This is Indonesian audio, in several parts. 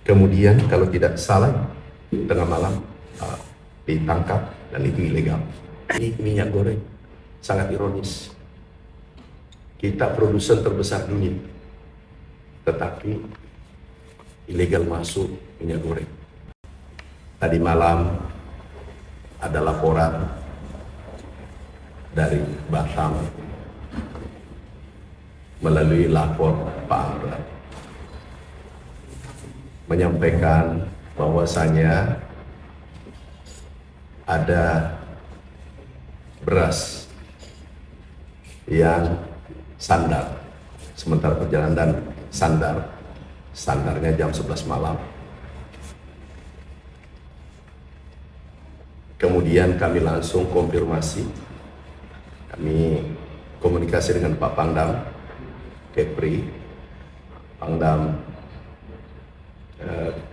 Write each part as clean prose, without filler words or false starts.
Kemudian kalau tidak salah tengah malam ditangkap dan itu ilegal. Ini minyak goreng, sangat ironis. Kita produsen terbesar dunia, tetapi ilegal masuk minyak goreng. Tadi malam ada laporan dari Batam melalui lapor Pak Amran menyampaikan bahwasanya ada beras yang sandar, sementara perjalanan sandarnya jam 11 malam. Kemudian kami langsung konfirmasi, kami komunikasi dengan Pak Pangdam Kepri, Pangdam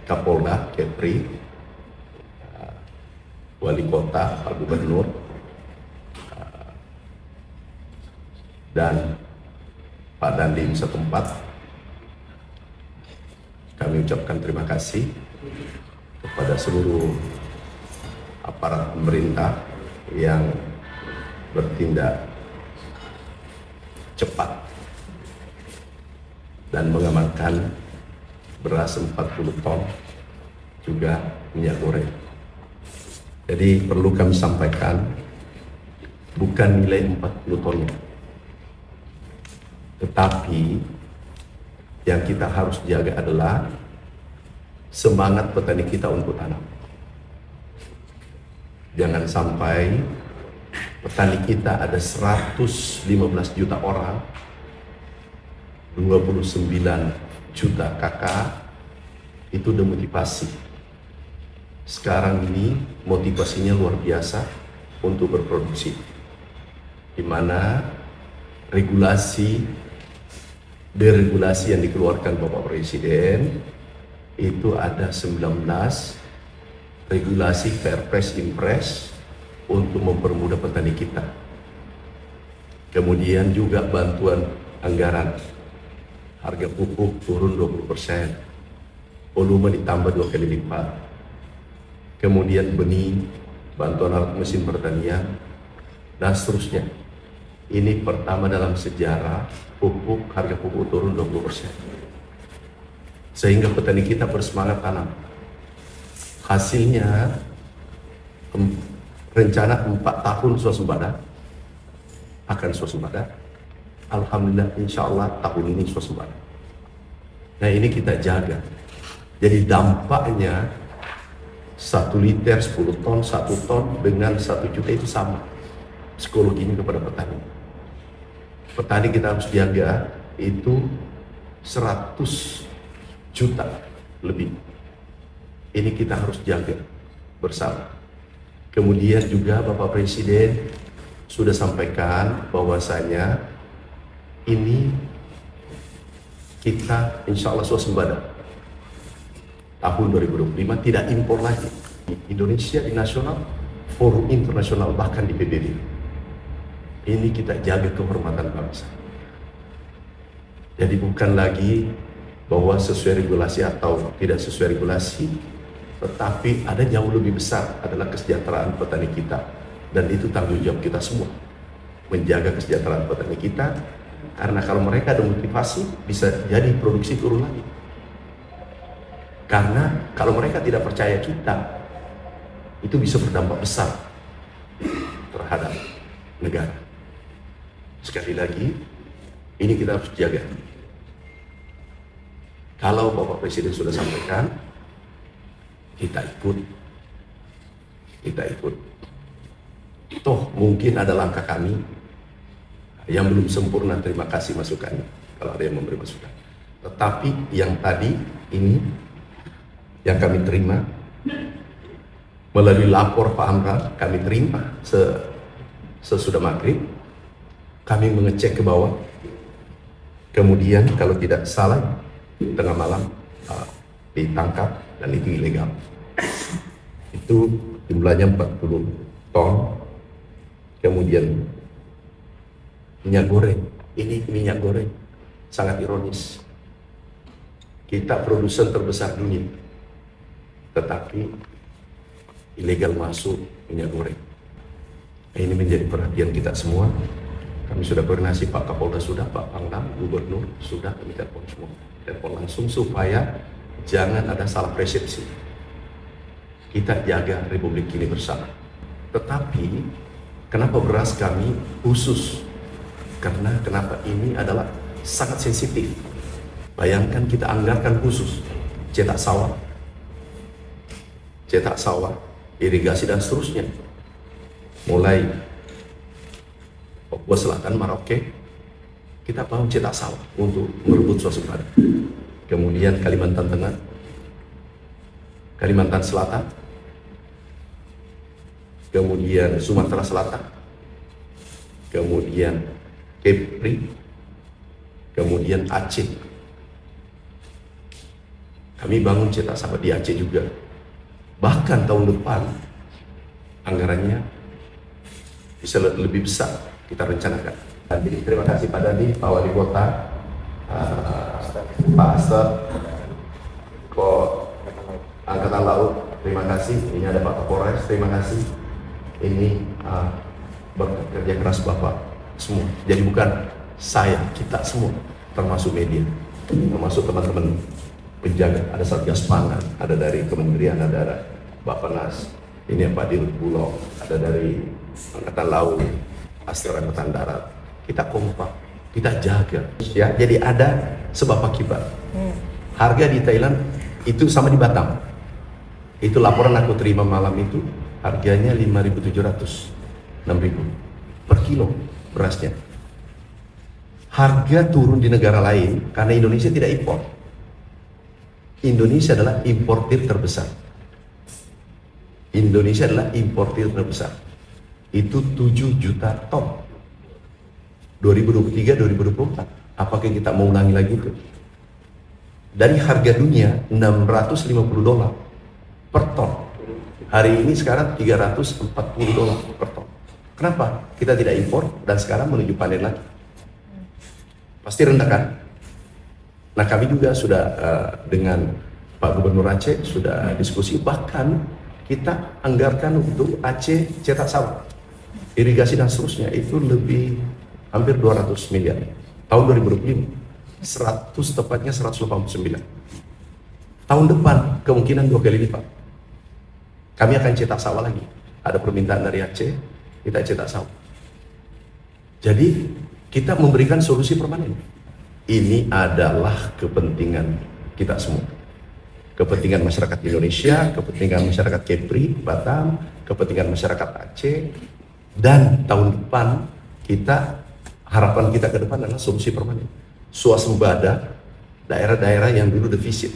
Kapolda Kepri, Wali Kota, Pak Gubernur, dan Pak Dandim setempat. Kami ucapkan terima kasih kepada seluruh aparat pemerintah yang bertindak cepat dan mengamankan beras 40 ton, juga minyak goreng. Jadi perlu kami sampaikan, bukan nilai 40 tonnya, tetapi yang kita harus jaga adalah semangat petani kita untuk tanam. Jangan sampai petani kita ada 115 juta orang, 29 juta kakak, itu demotivasi. Sekarang ini motivasinya luar biasa untuk berproduksi, di mana deregulasi yang dikeluarkan Bapak Presiden itu ada 19 regulasi Perpres Impres untuk mempermudah petani kita. Kemudian juga bantuan anggaran, harga pupuk turun 20%, volume ditambah 2 kali lipat. Kemudian benih, bantuan alat mesin pertanian, dan seterusnya. Ini pertama dalam sejarah harga pupuk turun 20%. Sehingga petani kita bersemangat tanam. Hasilnya rencana 4 tahun swasembada, akan swasembada. Alhamdulillah, insya Allah tahun ini swasembada. Nah, ini kita jaga. Jadi dampaknya 1 liter 10 ton, 1 ton dengan 1 juta itu sama psikologinya kepada petani. Petani kita harus jaga itu 100 juta lebih. Ini kita harus jaga bersama. Kemudian juga Bapak Presiden sudah sampaikan bahwasanya ini kita insya Allah swasembada. Tahun 2025 tidak impor lagi. Indonesia di nasional, forum internasional, bahkan di PBB. Ini kita jaga kehormatan bangsa. Jadi bukan lagi bahwa sesuai regulasi atau tidak sesuai regulasi, tetapi ada jauh lebih besar adalah kesejahteraan petani kita. Dan itu tanggung jawab kita semua, menjaga kesejahteraan petani kita. Karena kalau mereka ada motivasi, bisa jadi produksi turun lagi. Karena kalau mereka tidak percaya kita, itu bisa berdampak besar terhadap negara. Sekali lagi, ini kita harus jaga. Kalau Bapak Presiden sudah sampaikan, kita ikut. Toh mungkin ada langkah kami yang belum sempurna, terima kasih masukannya kalau ada yang memberi masukan. Tetapi yang tadi ini yang kami terima melalui lapor Pak Amran, kami terima sesudah maghrib, kami mengecek ke bawah. Kemudian kalau tidak salah tengah malam ditangkap dan itu ilegal. Itu jumlahnya 40 ton. Kemudian minyak goreng, ini minyak goreng sangat ironis. Kita produsen terbesar dunia, tetapi ilegal masuk minyak goreng. Ini menjadi perhatian kita semua. Kami sudah koordinasi, Pak Kapolda sudah, Pak Pangdam, Gubernur sudah, kami telepon semua. Telepon langsung supaya jangan ada salah persepsi. Kita jaga Republik ini bersama. Tetapi kenapa beras kami khusus? Karena kenapa ini adalah sangat sensitif. Bayangkan kita anggarkan khusus cetak sawah, irigasi dan seterusnya. Mulai Papua Selatan, Merauke, kita mau cetak sawah untuk merebut swasembada. Kemudian Kalimantan Tengah, Kalimantan Selatan, kemudian Sumatera Selatan, kemudian Kepri, kemudian Aceh. Kami bangun cetak sawah di Aceh juga. Bahkan tahun depan anggarannya bisa lebih besar kita rencanakan. Jadi terima kasih Pak Dadi, Pak Wali Kota, Pak Aster, Angkatan Laut, terima kasih. Ini ada Pak Kapolres, terima kasih. Ini bekerja keras Bapak semua. Jadi bukan saya, kita semua, termasuk media, termasuk teman-teman penjaga, ada Satgas Pangan, ada dari Kementerian, ada Bappenas, ini Pak Dirut Bulog, ada dari Angkatan Laut, Aster Angkatan Darat. Kita kompak, kita jaga, ya. Jadi ada sebab akibat. Harga di Thailand itu sama di Batam. Itu laporan aku terima malam itu, harganya 5.700, 6.000 per kilo berasnya. Harga turun di negara lain karena Indonesia tidak impor. Indonesia adalah importir terbesar. Indonesia adalah importir terbesar. Itu 7 juta ton. 2023-2024. Apakah kita mau ulangi lagi itu? Dari harga dunia $650 per ton. Hari ini sekarang $340 per ton. Kenapa? Kita tidak impor dan sekarang menuju panen lagi. Pasti rendah kan? Nah, kami juga sudah dengan Pak Gubernur Aceh sudah diskusi, bahkan kita anggarkan untuk Aceh cetak sawah, irigasi dan seterusnya itu lebih hampir 200 miliar. Tahun 2025, 100 tepatnya 189. Tahun depan kemungkinan 2 kali lipat. Kami akan cetak sawah lagi. Ada permintaan dari Aceh, kita cetak sawah. Jadi kita memberikan solusi permanen. Ini adalah kepentingan kita semua. Kepentingan masyarakat Indonesia, kepentingan masyarakat Kepri, Batam, kepentingan masyarakat Aceh, dan tahun depan harapan kita ke depan adalah solusi permanen. Swasembada daerah-daerah yang dulu defisit.